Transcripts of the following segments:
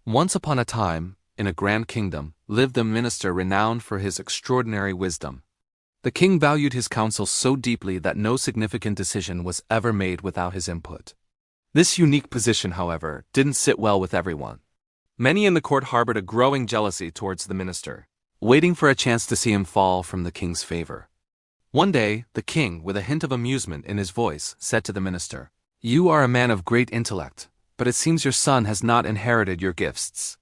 Once upon a time, in a grand kingdom, lived a minister renowned for his extraordinary wisdom. The king valued his counsel so deeply that no significant decision was ever made without his input. This unique position, however, didn't sit well with everyone. Many in the court harbored a growing jealousy towards the minister, waiting for a chance to see him fall from the king's favor. One day, the king, with a hint of amusement in his voice, said to the minister, "You are a man of great intellect, but it seems your son has not inherited your gifts.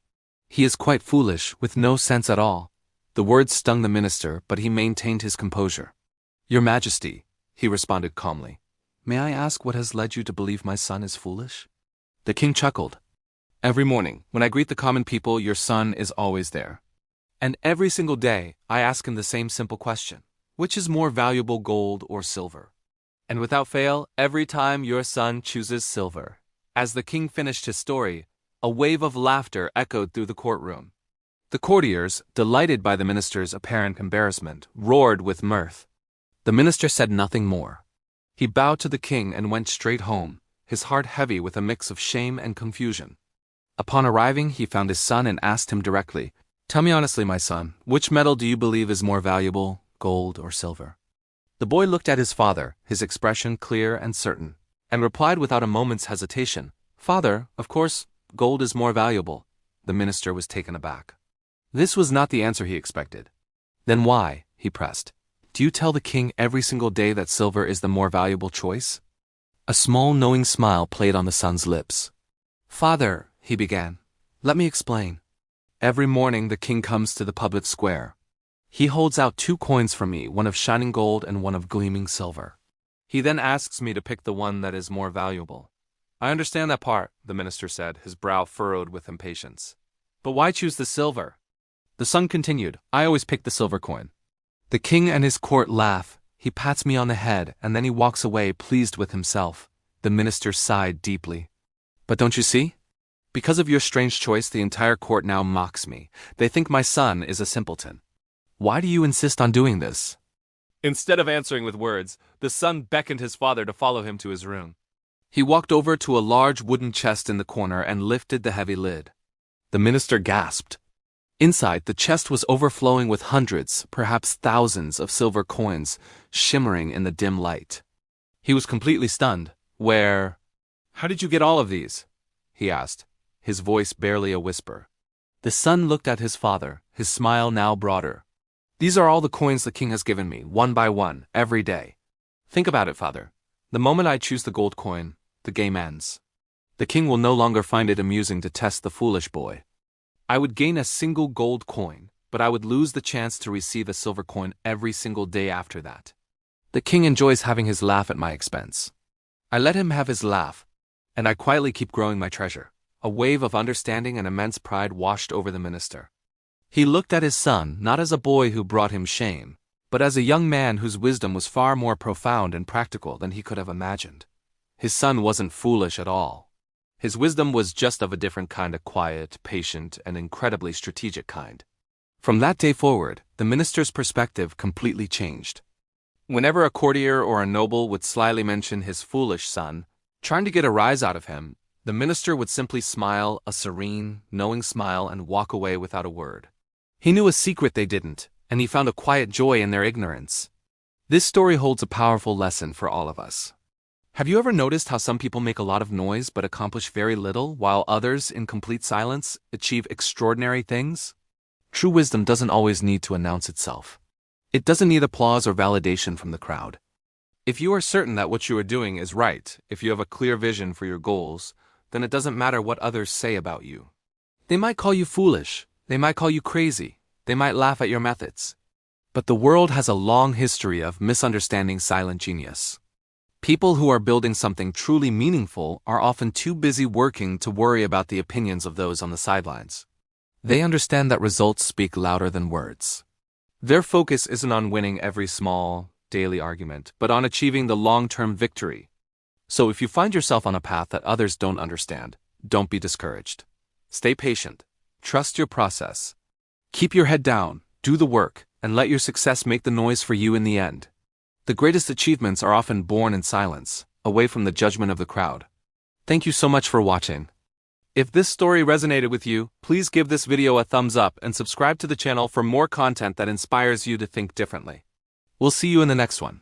He is quite foolish, with no sense at all." The words stung the minister, but he maintained his composure. "Your Majesty," he responded calmly, "may I ask what has led you to believe my son is foolish?" The king chuckled. "Every morning, when I greet the common people, your son is always there. And every single day, I ask him the same simple question: which is more valuable, gold or silver? And without fail, every time your son chooses silver." As the king finished his story, a wave of laughter echoed through the courtroom. The courtiers, delighted by the minister's apparent embarrassment, roared with mirth. The minister said nothing more. He bowed to the king and went straight home, his heart heavy with a mix of shame and confusion. Upon arriving, he found his son and asked him directly, "Tell me honestly, my son, which metal do you believe is more valuable, gold or silver?" The boy looked at his father, his expression clear and certain, and replied without a moment's hesitation, "Father, of course, gold is more valuable." The minister was taken aback. This was not the answer he expected. "Then why," he pressed, "do you tell the king every single day that silver is the more valuable choice?" A small knowing smile played on the son's lips. "Father," he began, "let me explain. Every morning the king comes to the public square. He holds out 2 coins for me, one of shining gold and one of gleaming silver. He then asks me to pick the one that is more valuable." "I understand that part," the minister said, his brow furrowed with impatience. "But why choose the silver?" The son continued, "I always pick the silver coin. The king and his court laugh, he pats me on the head, and then he walks away pleased with himself." The minister sighed deeply. "But don't you see? Because of your strange choice, the entire court now mocks me. They think my son is a simpleton. Why do you insist on doing this?" Instead of answering with words, the son beckoned his father to follow him to his room. He walked over to a large wooden chest in the corner and lifted the heavy lid. The minister gasped. Inside, the chest was overflowing with hundreds, perhaps thousands of silver coins, shimmering in the dim light. He was completely stunned. How did you get all of these?" he asked, his voice barely a whisper. The son looked at his father, his smile now broader. "These are all the coins the king has given me, one by one, every day. Think about it, father. The moment I choose the gold coin, the game ends. The king will no longer find it amusing to test the foolish boy. I would gain a single gold coin, but I would lose the chance to receive a silver coin every single day after that. The king enjoys having his laugh at my expense. I let him have his laugh, and I quietly keep growing my treasure." A wave of understanding and immense pride washed over the minister. He looked at his son not as a boy who brought him shame, but as a young man whose wisdom was far more profound and practical than he could have imagined. His son wasn't foolish at all. His wisdom was just of a different kind, a quiet, patient, and incredibly strategic kind. From that day forward, the minister's perspective completely changed. Whenever a courtier or a noble would slyly mention his foolish son, trying to get a rise out of him, the minister would simply smile, a serene, knowing smile, and walk away without a word. He knew a secret they didn't, and he found a quiet joy in their ignorance. This story holds a powerful lesson for all of us. Have you ever noticed how some people make a lot of noise but accomplish very little, while others, in complete silence, achieve extraordinary things? True wisdom doesn't always need to announce itself. It doesn't need applause or validation from the crowd. If you are certain that what you are doing is right, if you have a clear vision for your goals, then it doesn't matter what others say about you. They might call you foolish, they might call you crazy, they might laugh at your methods. But the world has a long history of misunderstanding silent genius. People who are building something truly meaningful are often too busy working to worry about the opinions of those on the sidelines. They understand that results speak louder than words. Their focus isn't on winning every small, daily argument, but on achieving the long-term victory. So if you find yourself on a path that others don't understand, don't be discouraged. Stay patient. Trust your process. Keep your head down, do the work, and let your success make the noise for you in the end. The greatest achievements are often born in silence, away from the judgment of the crowd. Thank you so much for watching. If this story resonated with you, please give this video a thumbs up and subscribe to the channel for more content that inspires you to think differently. We'll see you in the next one.